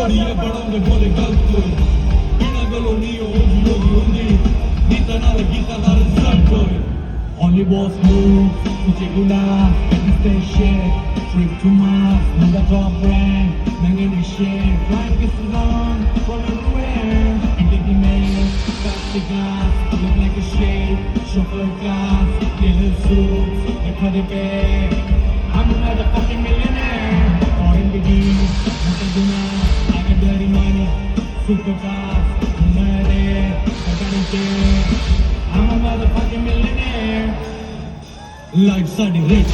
Storie badande bole galto Pinagalo niyo undi Nita nala gita nala sakko Only was move Kuchigula This shit Trip to Mars Nanda top brand Nangini shit Flying kisses on From everywhere Indigo mail Plastic glass Look like a shade Chauffeur class Little suits They put it back I'm a motherfucking millionaire Foreign beginnings Mataguna I got dirty money Super fast Nare I got it there I'm a motherfucking millionaire Life side rich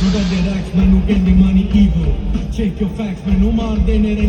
No that they racks man who can be money evil Check your facts man no more than it